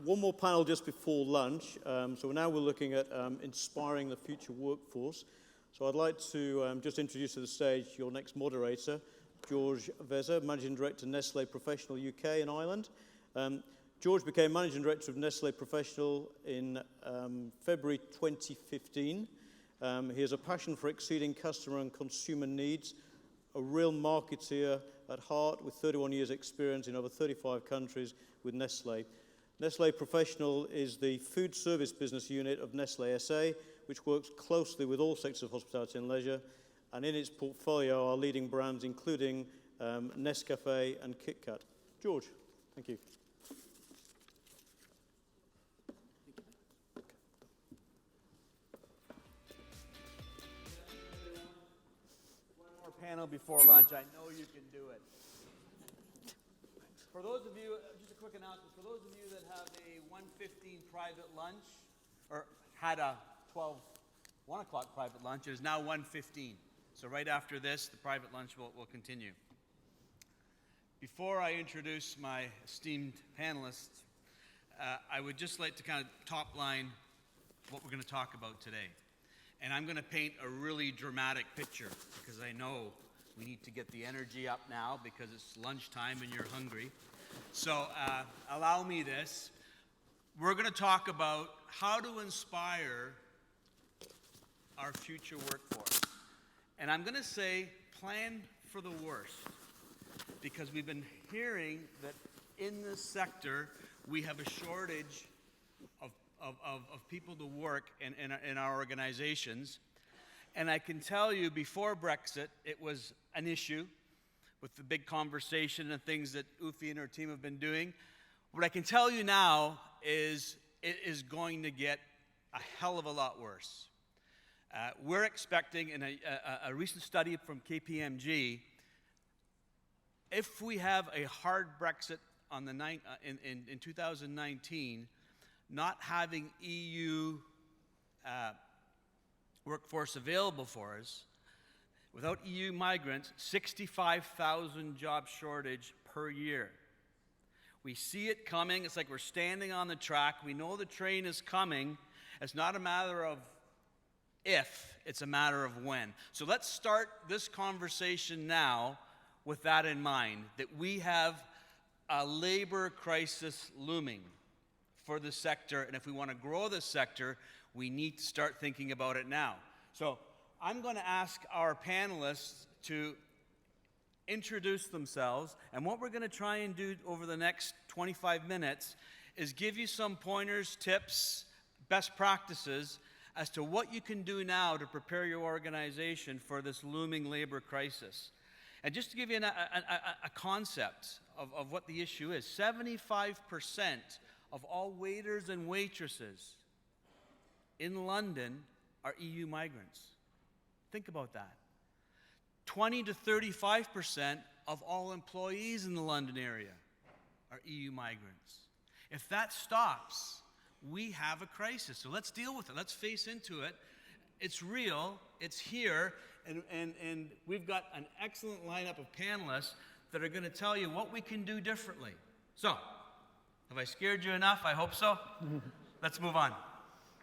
One more panel just before lunch. So now we're looking at inspiring the future workforce. So I'd like to just introduce to the stage your next moderator, George Veza, Managing Director, Nestlé Professional UK and Ireland. George became Managing Director of Nestlé Professional in February 2015. He has a passion for exceeding customer and consumer needs, a real marketeer at heart with 31 years experience in over 35 countries with Nestlé. Nestlé Professional is the food service business unit of Nestlé SA, which works closely with all sectors of hospitality and leisure, and in its portfolio are leading brands including Nescafé and KitKat. George, thank you. One more panel before lunch. I know you can do it. For those of you, just a quick announcement, for those of you that have a 1:15 private lunch, or had a 1 o'clock private lunch, it is now 1:15. So right after this, the private lunch will continue. Before I introduce my esteemed panelists, I would just like to kind of top line what we're going to talk about today. And I'm going to paint a really dramatic picture because I know we need to get the energy up now because it's lunchtime and you're hungry. So allow me this. We're going to talk about how to inspire our future workforce. And I'm going to say plan for the worst because we've been hearing that in this sector we have a shortage of people to work in our organizations. And I can tell you before Brexit, it was an issue with the big conversation and things that Ufi and her team have been doing. What I can tell you now is it is going to get a hell of a lot worse. We're expecting in a recent study from KPMG, if we have a hard Brexit on the in 2019, not having EU workforce available for us, without EU migrants, 65,000 job shortage per year. We see it coming. It's like we're standing on the track. We know the train is coming. It's not a matter of if, it's a matter of when. So let's start this conversation now with that in mind, that we have a labor crisis looming for the sector, and if we want to grow this sector, we need to start thinking about it now. So I'm going to ask our panelists to introduce themselves, and what we're going to try and do over the next 25 minutes is give you some pointers, tips, best practices as to what you can do now to prepare your organization for this looming labor crisis. And just to give you a concept of what the issue is, 75% of all waiters and waitresses in London are EU migrants. Think about that. 20 to 35% of all employees in the London area are EU migrants. If that stops, we have a crisis. So let's deal with it. Let's face into it. It's real. It's here. And we've got an excellent lineup of panelists that are going to tell you what we can do differently. So, have I scared you enough? I hope so. Let's move on.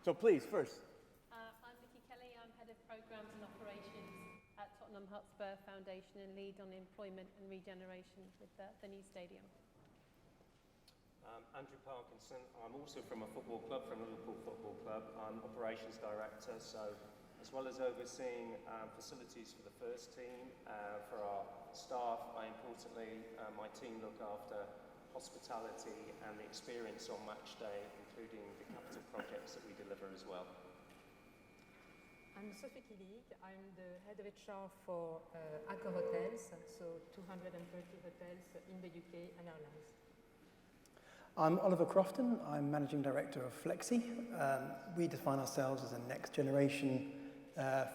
So please, first. I'm Nikki Kelly. I'm Head of Programs and Operations at Tottenham Hotspur Foundation and lead on employment and regeneration with the new stadium. Andrew Parkinson. I'm also from a football club, from Liverpool Football Club. I'm Operations Director, so as well as overseeing facilities for the first team, for our staff, importantly, my team look after hospitality and the experience on match day, including the capital projects that we deliver as well. I'm Sophie Kilig. I'm the head of HR for Accor Hotels, so 230 hotels in the UK and Ireland. I'm Oliver Crofton. I'm Managing Director of Flexi. We define ourselves as a next generation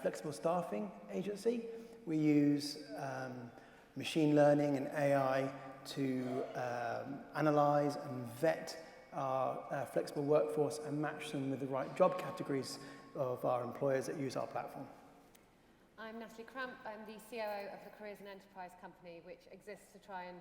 flexible staffing agency. We use machine learning and AI to analyze and vet our flexible workforce and match them with the right job categories of our employers that use our platform. I'm Natalie Crump. I'm the COO of the Careers and Enterprise Company, which exists to try and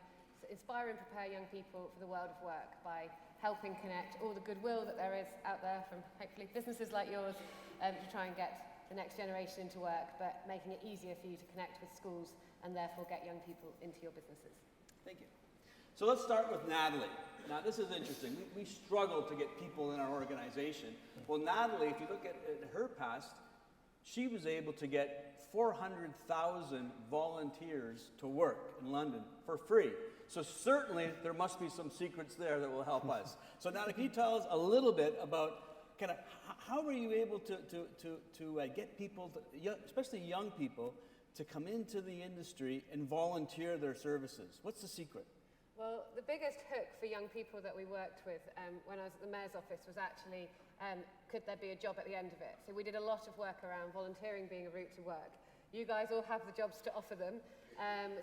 inspire and prepare young people for the world of work by helping connect all the goodwill that there is out there from hopefully businesses like yours to try and get the next generation into work, but making it easier for you to connect with schools and therefore get young people into your businesses. Thank you. So let's start with Natalie. Now this is interesting. We struggle to get people in our organization. Well, Natalie, if you look at her past, she was able to get 400,000 volunteers to work in London for free. So certainly there must be some secrets there that will help us. So Natalie, can you tell us a little bit about kind of how were you able to get people, especially young people, to come into the industry and volunteer their services? What's the secret? Well, the biggest hook for young people that we worked with when I was at the Mayor's office was actually, could there be a job at the end of it? So we did a lot of work around volunteering being a route to work. You guys all have the jobs to offer them.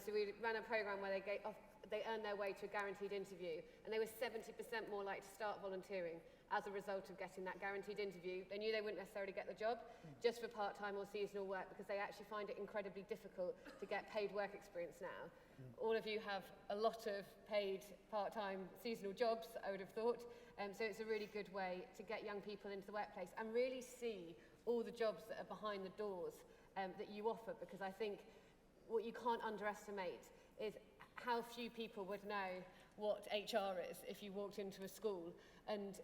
So we ran a program where they earned their way to a guaranteed interview, and they were 70% more likely to start volunteering as a result of getting that guaranteed interview. They knew they wouldn't necessarily get the job just for part-time or seasonal work, because they actually find it incredibly difficult to get paid work experience now. All of you have a lot of paid part-time seasonal jobs, I would have thought. So it's a really good way to get young people into the workplace and really see all the jobs that are behind the doors that you offer, because I think what you can't underestimate is how few people would know what HR is if you walked into a school, and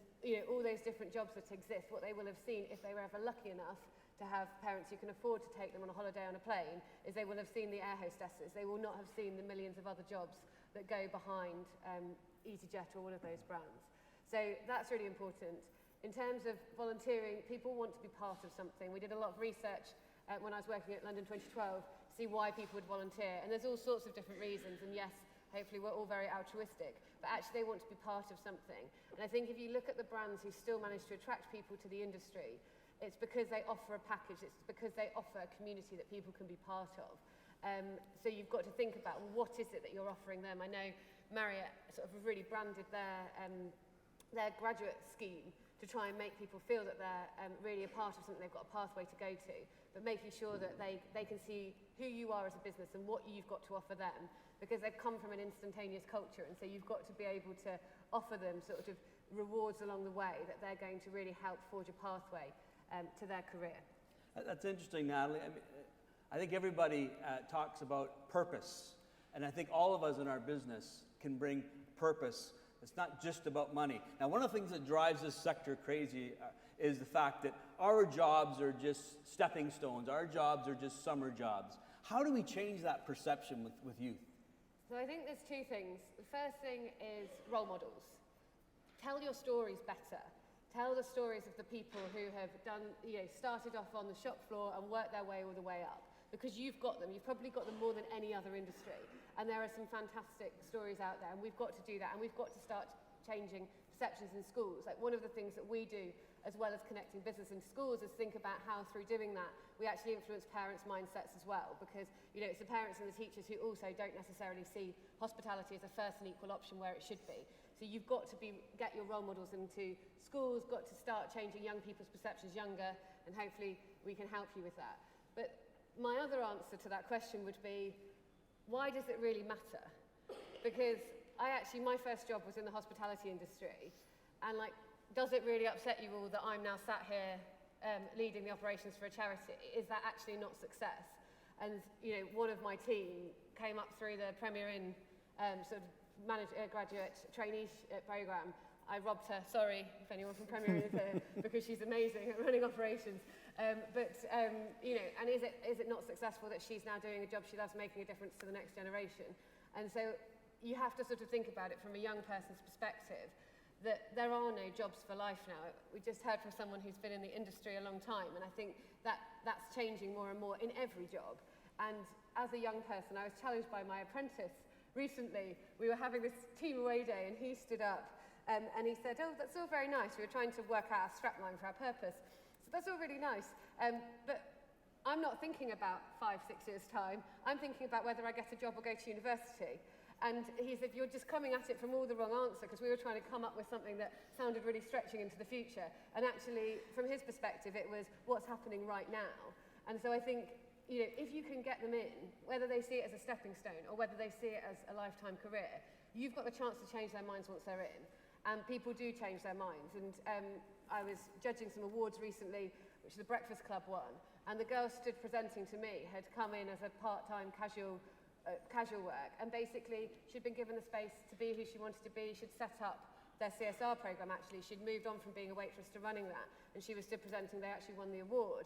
all those different jobs that exist. What they will have seen, if they were ever lucky enough to have parents who can afford to take them on a holiday on a plane, is they will have seen the air hostesses. They will not have seen the millions of other jobs that go behind EasyJet or all of those brands. So that's really important. In terms of volunteering, people want to be part of something. We did a lot of research when I was working at London 2012 to see why people would volunteer. And there's all sorts of different reasons. And yes, hopefully we're all very altruistic, but actually they want to be part of something. And I think if you look at the brands who still manage to attract people to the industry, it's because they offer a package, it's because they offer a community that people can be part of. So you've got to think about, well, what is it that you're offering them? I know Marriott sort of really branded their graduate scheme to try and make people feel that they're really a part of something, they've got a pathway to go to, but making sure that they can see who you are as a business and what you've got to offer them, because they've come from an instantaneous culture, and so you've got to be able to offer them sort of rewards along the way that they're going to really help forge a pathway to their career. That's interesting, Natalie. I think everybody talks about purpose, and I think all of us in our business can bring purpose. It's not just about money. Now, one of the things that drives this sector crazy is the fact that our jobs are just stepping stones. Our jobs are just summer jobs. How do we change that perception with youth? So I think there's two things. The first thing is role models. Tell your stories better. Tell the stories of the people who have done, started off on the shop floor and worked their way all the way up. Because you've got them. You've probably got them more than any other industry. And there are some fantastic stories out there, and we've got to do that. And we've got to start changing perceptions in schools. Like, one of the things that we do, as well as connecting business into schools, is think about how through doing that, we actually influence parents' mindsets as well. Because, it's the parents and the teachers who also don't necessarily see hospitality as a first and equal option where it should be. So you've got to get your role models into schools, got to start changing young people's perceptions younger, and hopefully we can help you with that. But my other answer to that question would be, why does it really matter? Because my first job was in the hospitality industry, and does it really upset you all that I'm now sat here leading the operations for a charity? Is that actually not success? And one of my team came up through the Premier Inn sort of graduate trainee program. I robbed her, sorry if anyone from Premier Inn is here, because she's amazing at running operations. And is it not successful that she's now doing a job she loves, making a difference to the next generation? And so you have to sort of think about it from a young person's perspective, that there are no jobs for life now. We just heard from someone who's been in the industry a long time, and I think that's changing more and more in every job. And as a young person, I was challenged by my apprentice recently. We were having this team away day, and he stood up and he said, "Oh, that's all very nice. We were trying to work out a strapline for our purpose. So that's all really nice. But I'm not thinking about 5-6 years' time. I'm thinking about whether I get a job or go to university." And he said, "You're just coming at it from all the wrong answer," because we were trying to come up with something that sounded really stretching into the future. And actually, from his perspective, it was what's happening right now. And so I think, if you can get them in, whether they see it as a stepping stone or whether they see it as a lifetime career, you've got the chance to change their minds once they're in. And people do change their minds. And I was judging some awards recently, which the Breakfast Club won, and the girl stood presenting to me had come in as a part-time casual work, and basically she'd been given the space to be who she wanted to be. She'd set up their CSR program, actually. She'd moved on from being a waitress to running that, and she was stood presenting. They actually won the award.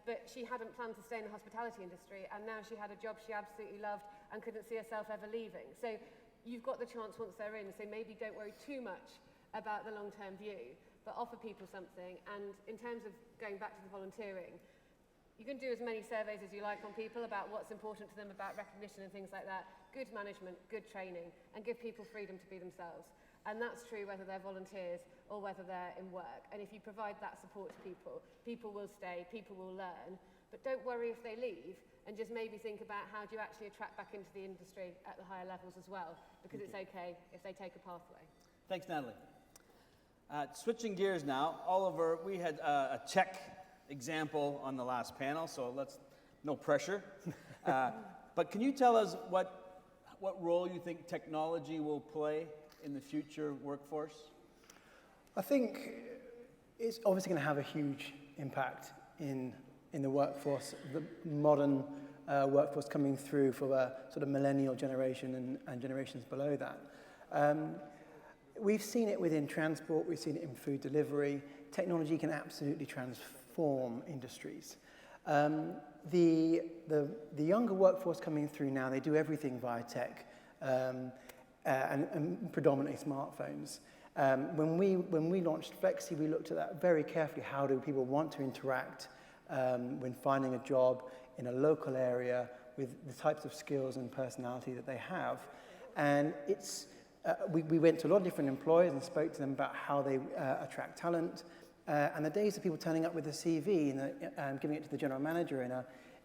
But she hadn't planned to stay in the hospitality industry, and now she had a job she absolutely loved and couldn't see herself ever leaving. So you've got the chance once they're in, so maybe don't worry too much about the long-term view, but offer people something. And in terms of going back to the volunteering, you can do as many surveys as you like on people about what's important to them, about recognition and things like that. Good management, good training, and give people freedom to be themselves. And that's true whether they're volunteers or whether they're in work. And if you provide that support to people, people will stay, people will learn. But don't worry if they leave, and just maybe think about how do you actually attract back into the industry at the higher levels as well, because it's okay if they take a pathway. Thanks, Natalie. Switching gears now, Oliver, we had a Czech example on the last panel, so no pressure. But can you tell us what role you think technology will play in the future workforce? I think it's obviously going to have a huge impact in the workforce, the modern workforce coming through for the sort of millennial generation and generations below that. We've seen it within transport, we've seen it in food delivery. Technology can absolutely transform industries. The younger workforce coming through now, they do everything via tech, and predominantly smartphones. When we launched Flexi, we looked at that very carefully. How do people want to interact when finding a job in a local area with the types of skills and personality that they have? And we went to a lot of different employers and spoke to them about how they attract talent. And the days of people turning up with a CV and giving it to the general manager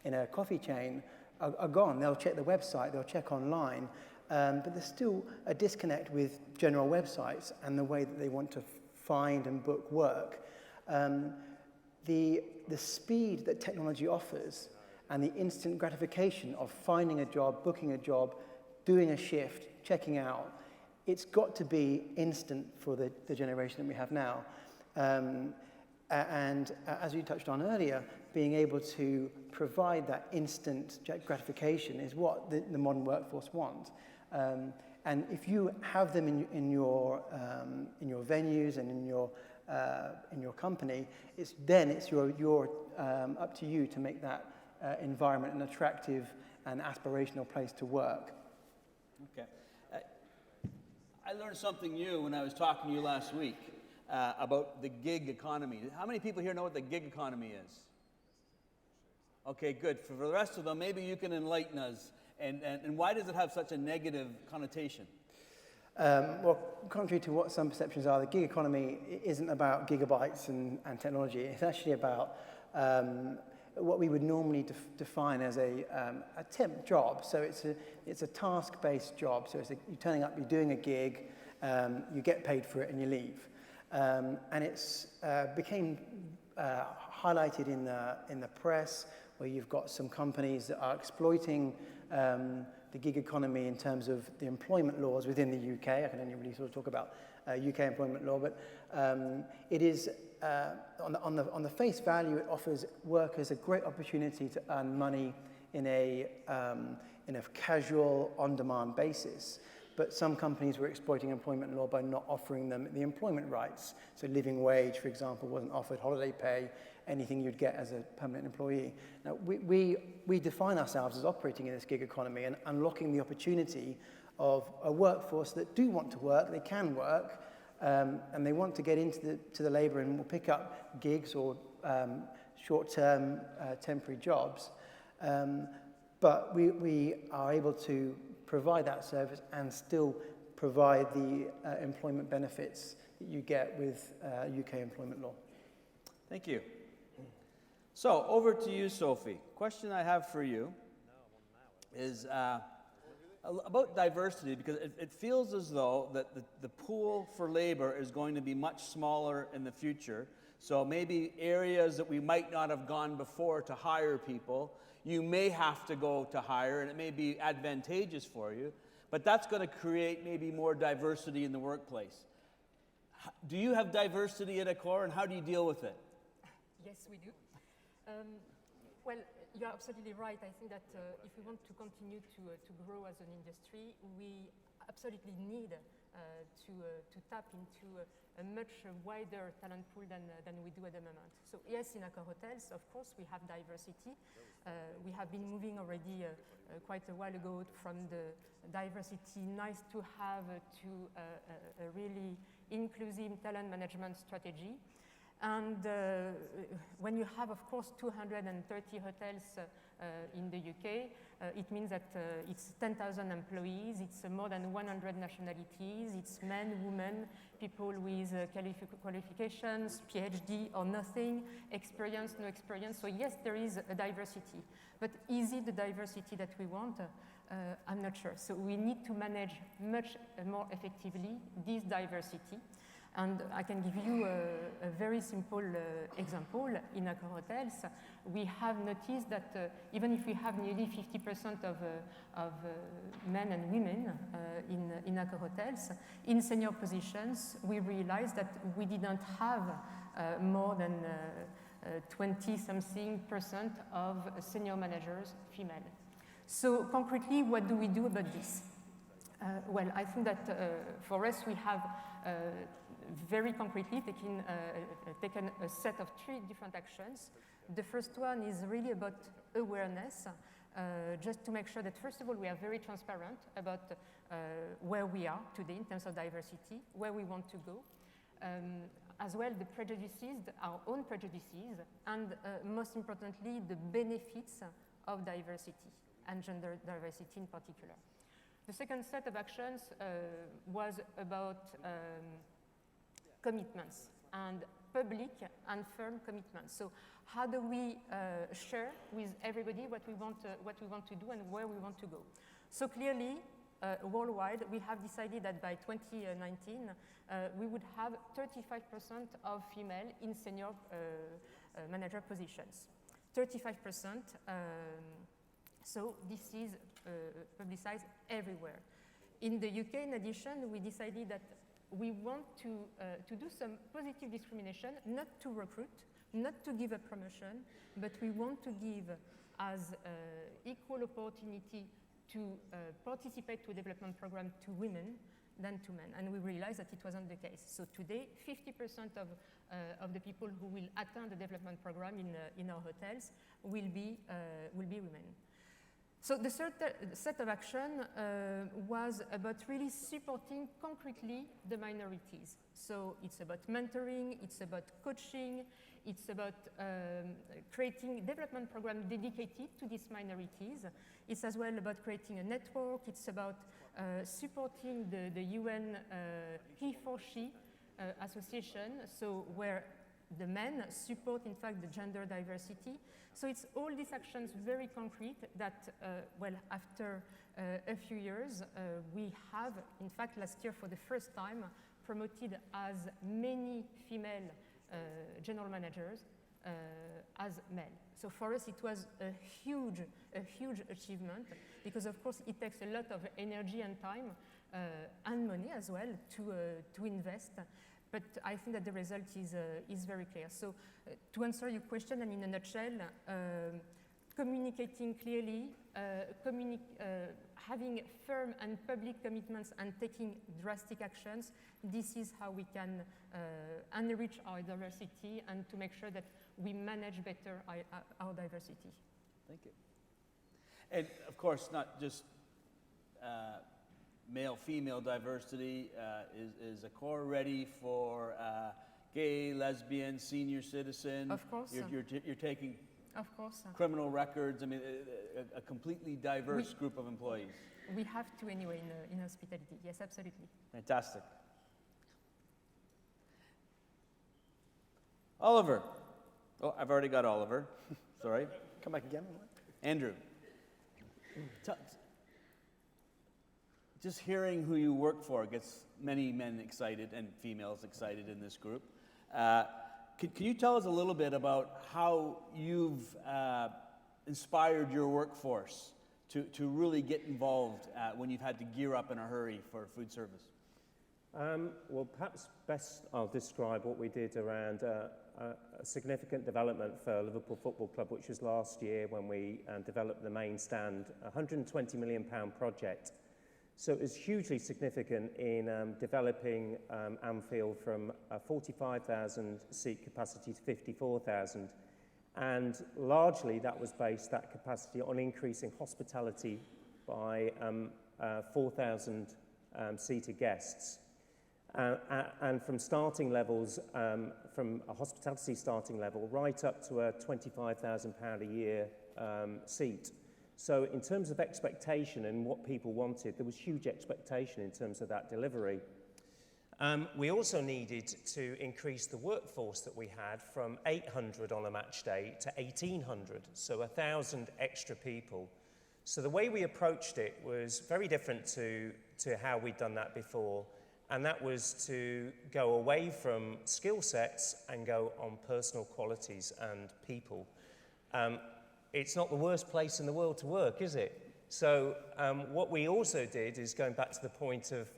in a coffee chain are gone. They'll check the website, they'll check online, but there's still a disconnect with general websites and the way that they want to find and book work. The speed that technology offers and the instant gratification of finding a job, booking a job, doing a shift, checking out, it's got to be instant for the generation that we have now. And as you touched on earlier, being able to provide that instant gratification is what the modern workforce want. And if you have them in your venues and in your company, it's your up to you to make that environment an attractive and aspirational place to work. Okay. I learned something new when I was talking to you last week about the gig economy. How many people here know what the gig economy is? Okay, good. For the rest of them, maybe you can enlighten us. And why does it have such a negative connotation? Well, contrary to what some perceptions are, the gig economy isn't about gigabytes and technology. It's actually about what we would normally define as a temp job. So it's a task-based job. So you're turning up, you're doing a gig, you get paid for it, and you leave. And it's became highlighted in the press, where you've got some companies that are exploiting the gig economy in terms of the employment laws within the UK. I can only really sort of talk about UK employment law, but it is on the face value, it offers workers a great opportunity to earn money in a casual, on-demand basis. But some companies were exploiting employment law by not offering them the employment rights. So living wage, for example, wasn't offered, holiday pay, anything you'd get as a permanent employee. Now, we define ourselves as operating in this gig economy and unlocking the opportunity of a workforce that do want to work, they can work, and they want to get into the labour and will pick up gigs or short-term temporary jobs. But we are able to provide that service and still provide the employment benefits that you get with UK employment law. Thank you. So, over to you, Sophie. Question I have for you is about diversity, because it feels as though that the pool for labor is going to be much smaller in the future. So maybe areas that we might not have gone before to hire people, you may have to go to hire, and it may be advantageous for you, but that's going to create maybe more diversity in the workplace. Do you have diversity at Accor, and how do you deal with it? Yes, we do. Well, you're absolutely right. I think that if we want to continue to grow as an industry, we absolutely need to tap into a much wider talent pool than we do at the moment. So yes, in Accor Hotels, of course, we have diversity. We have been moving already quite a while ago from the diversity nice to have to a really inclusive talent management strategy. And when you have, of course, 230 hotels in the UK, it means that it's 10,000 employees, it's more than 100 nationalities, it's men, women, people with qualifications, PhD or nothing, experience, no experience. So yes, there is a diversity. But is it the diversity that we want? I'm not sure. So we need to manage much more effectively this diversity. And I can give you a very simple example. In Accor Hotels, we have noticed that even if we have nearly 50% of men and women in Accor Hotels, in senior positions, we realized that we didn't have more than 20-something% of senior managers female. So concretely, what do we do about this? Well, I think that for us, we have very concretely taken a set of 3 different actions. The first one is really about awareness, just to make sure that, first of all, we are very transparent about where we are today in terms of diversity, where we want to go. As well, the prejudices, our own prejudices, and most importantly, the benefits of diversity, and gender diversity in particular. The second set of actions was about commitments, and public and firm commitments. So how do we share with everybody what we want to do and where we want to go? So clearly, worldwide, we have decided that by 2019, we would have 35% of female in senior manager positions. 35%. So this is publicized everywhere. In the UK, in addition, we decided that we want to do some positive discrimination, not to recruit, not to give a promotion, but we want to give as equal opportunity to participate to a development program to women than to men. And we realized that it wasn't the case. So today, 50% of the people who will attend the development program in our hotels will be women. So the third set of action was about really supporting concretely the minorities. So it's about mentoring, it's about coaching, it's about creating development program dedicated to these minorities. It's as well about creating a network. It's about supporting the UN he for she association, so where the men support, in fact, the gender diversity. So it's all these actions very concrete that, well, after a few years, we have, in fact, last year for the first time, promoted as many female general managers as male. So for us, it was a huge achievement because, of course, it takes a lot of energy and time and money as well to invest. But I think that the result is very clear. So to answer your question, and in a nutshell, communicating clearly, having firm and public commitments and taking drastic actions, this is how we can enrich our diversity and to make sure that we manage better our diversity. Thank you. And of course, not just male-female diversity. Is Accor ready for gay, lesbian, senior citizen? Of course. You're taking of course. Criminal records. I mean, a completely diverse group of employees. We have to anyway in hospitality. Yes, absolutely. Fantastic. Oliver. Oh, I've already got Oliver. Sorry. Come back again. Andrew. Just hearing who you work for gets many men excited and females excited in this group. Can you tell us a little bit about how you've inspired your workforce to really get involved when you've had to gear up in a hurry for food service? Well, perhaps best I'll describe what we did around a significant development for Liverpool Football Club, which was last year when we developed the main stand, a £120 million project. So it was hugely significant in developing Anfield from a 45,000 seat capacity to 54,000. And largely that was based, that capacity, on increasing hospitality by 4,000 seated guests. And from starting levels, from a hospitality starting level, right up to a £25,000 a year seat. So in terms of expectation and what people wanted, there was huge expectation in terms of that delivery. We also needed to increase the workforce that we had from 800 on a match day to 1,800, so 1,000 extra people. So the way we approached it was very different to how we'd done that before, and that was to go away from skill sets and go on personal qualities and people. It's not the worst place in the world to work, is it? So what we also did is, going back to the point of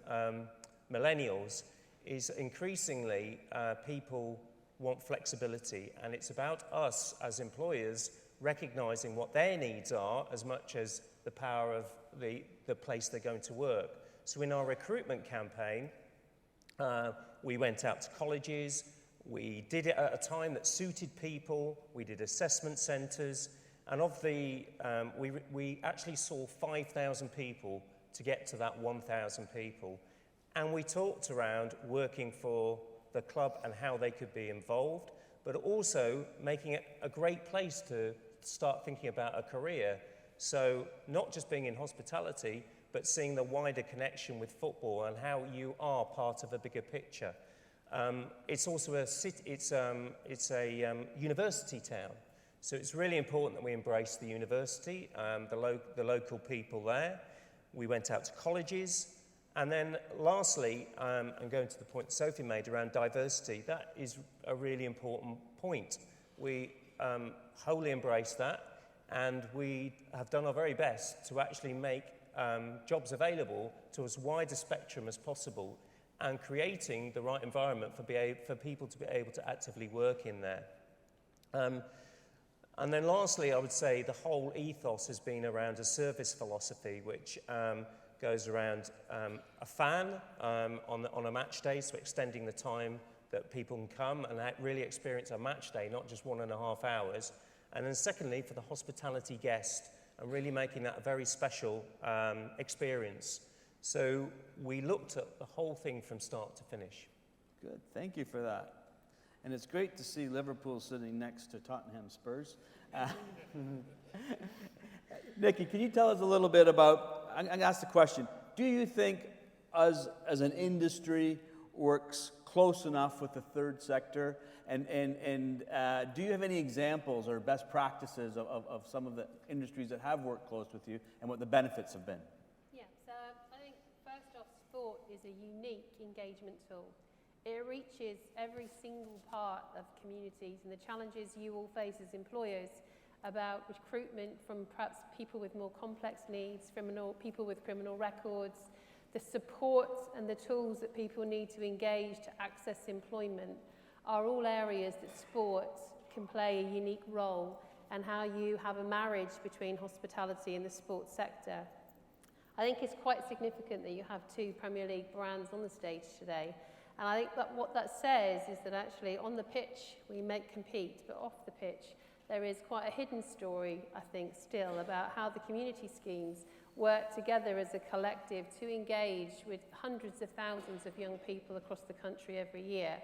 millennials, is increasingly people want flexibility, and it's about us as employers recognizing what their needs are as much as the power of the place they're going to work. So in our recruitment campaign, we went out to colleges, we did it at a time that suited people, we did assessment centres, and of the, we actually saw 5,000 people to get to that 1,000 people. And we talked around working for the club and how they could be involved, but also making it a great place to start thinking about a career. So not just being in hospitality, but seeing the wider connection with football and how you are part of a bigger picture. It's also a university town. So it's really important that we embrace the university, the local people there. We went out to colleges. And then lastly, and going to the point Sophie made around diversity, that is a really important point. We wholly embrace that, and we have done our very best to actually make jobs available to as wide a spectrum as possible, and creating the right environment for people to be able to actively work in there. And then lastly, I would say the whole ethos has been around a service philosophy, which goes around a fan on a match day, so extending the time that people can come and really experience a match day, not just 1.5 hours. And then secondly, for the hospitality guest, and really making that a very special experience. So we looked at the whole thing from start to finish. Good, thank you for that. And it's great to see Liverpool sitting next to Tottenham Spurs. Nikki, can you tell us a little bit about, I'm going to ask the question, do you think us as an industry works close enough with the third sector? And do you have any examples or best practices of some of the industries that have worked close with you and what the benefits have been? Yeah, so I think first off, sport is a unique engagement tool. It reaches every single part of communities, and the challenges you all face as employers about recruitment from perhaps people with more complex needs, people with criminal records, the support and the tools that people need to engage to access employment are all areas that sport can play a unique role, and how you have a marriage between hospitality and the sports sector. I think it's quite significant that you have two Premier League brands on the stage today. And I think that what that says is that actually on the pitch we may compete, but off the pitch there is quite a hidden story, I think, still about how the community schemes work together as a collective to engage with hundreds of thousands of young people across the country every year.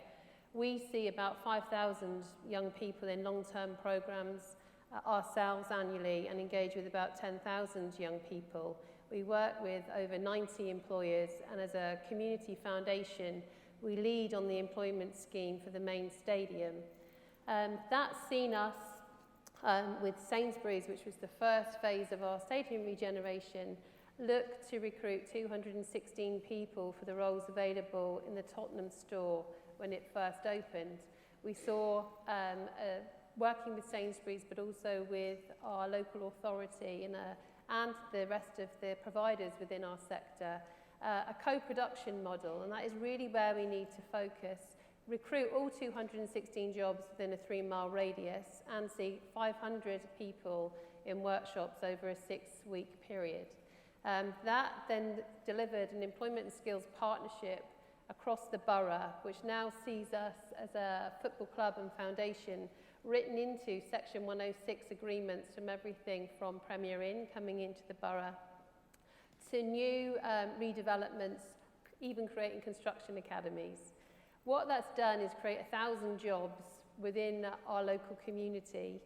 We see about 5,000 young people in long-term programs ourselves annually, and engage with about 10,000 young people. We work with over 90 employers, and as a community foundation, we lead on the employment scheme for the main stadium. That's seen us with Sainsbury's, which was the first phase of our stadium regeneration, look to recruit 216 people for the roles available in the Tottenham store when it first opened. We saw, working with Sainsbury's, but also with our local authority and the rest of the providers within our sector, a co-production model, and that is really where we need to focus. Recruit all 216 jobs within a 3-mile radius and see 500 people in workshops over a 6-week period. That then delivered an employment and skills partnership across the borough, which now sees us as a football club and foundation written into Section 106 agreements from everything from Premier Inn coming into the borough to new redevelopments, even creating construction academies. What that's done is create 1,000 jobs within our local community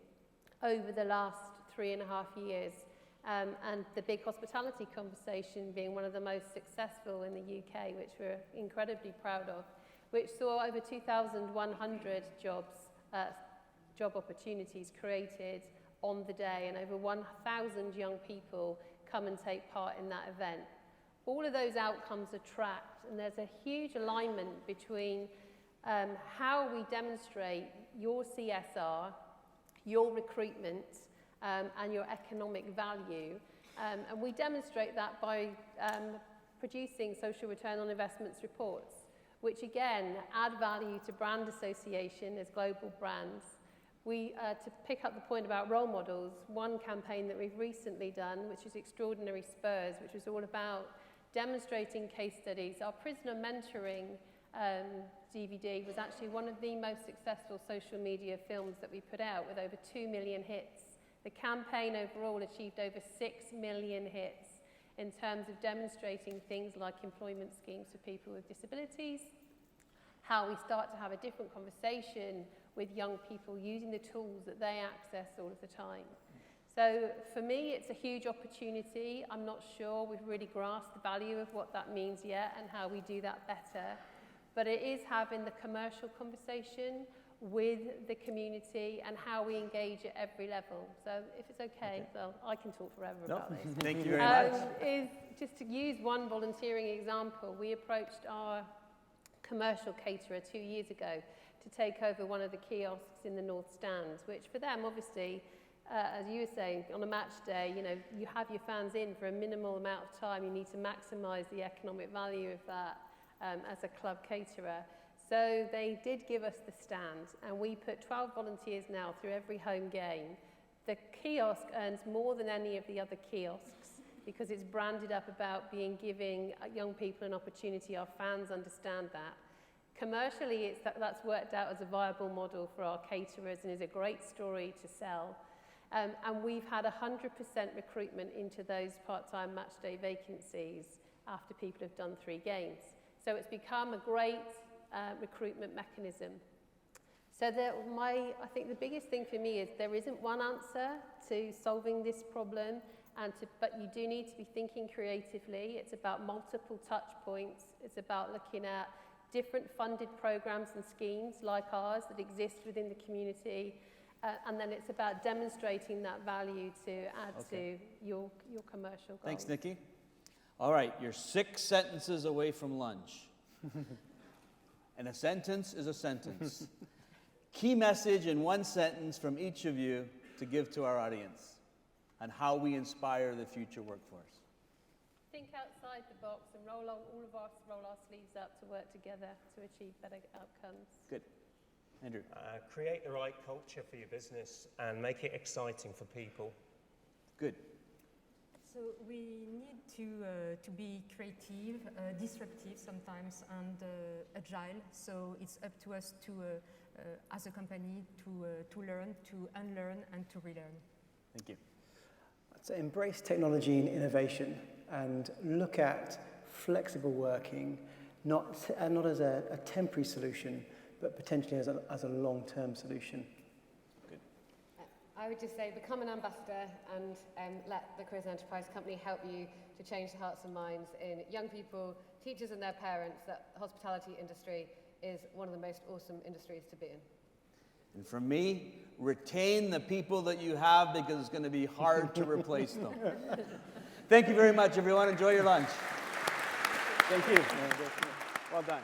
over the last 3.5 years. And the big hospitality conversation being one of the most successful in the UK, which we're incredibly proud of, which saw over 2,100 job opportunities created on the day, and over 1,000 young people come and take part in that event. All of those outcomes are tracked, and there's a huge alignment between how we demonstrate your CSR, your recruitment, and your economic value. And we demonstrate that by producing social return on investments reports, which again add value to brand association as global brands. To pick up the point about role models, one campaign that we've recently done, which is Extraordinary Spurs, which was all about demonstrating case studies. Our prisoner mentoring DVD was actually one of the most successful social media films that we put out, with over 2 million hits. The campaign overall achieved over 6 million hits in terms of demonstrating things like employment schemes for people with disabilities, how we start to have a different conversation with young people using the tools that they access all of the time. So for me, it's a huge opportunity. I'm not sure we've really grasped the value of what that means yet and how we do that better. But it is having the commercial conversation with the community and how we engage at every level. So if it's okay, well, I can talk forever about this. Thank you very much. Is just to use one volunteering example, we approached our commercial caterer 2 years ago to take over one of the kiosks in the North Stand, which for them, obviously, as you were saying, on a match day, you know, you have your fans in for a minimal amount of time. You need to maximise the economic value of that as a club caterer. So they did give us the stand, and we put 12 volunteers now through every home game. The kiosk earns more than any of the other kiosks because it's branded up about giving young people an opportunity. Our fans understand that. Commercially, that's worked out as a viable model for our caterers and is a great story to sell. And we've had 100% recruitment into those part-time match day vacancies after people have done 3 games. So it's become a great recruitment mechanism. So I think the biggest thing for me is there isn't one answer to solving this problem, but you do need to be thinking creatively. It's about multiple touch points. It's about looking at different funded programs and schemes like ours that exist within the community. And then it's about demonstrating that value to add to your commercial goals. Thanks, Nikki. All right, you're 6 sentences away from lunch. And a sentence is a sentence. Key message in 1 sentence from each of you to give to our audience on how we inspire the future workforce. Think outside the box and roll our sleeves up to work together to achieve better outcomes. Good. Andrew. Create the right culture for your business and make it exciting for people. Good. So we need to be creative, disruptive sometimes, and agile. So it's up to us to, as a company, to learn, to unlearn, and to relearn. Thank you. So embrace technology and innovation, and look at flexible working, not as a temporary solution, but potentially as a long-term solution. I would just say become an ambassador and let the Careers and Enterprise Company help you to change the hearts and minds in young people, teachers and their parents, that the hospitality industry is one of the most awesome industries to be in. And from me, retain the people that you have, because it's going to be hard to replace them. Thank you very much, everyone. Enjoy your lunch. Thank you. Well done.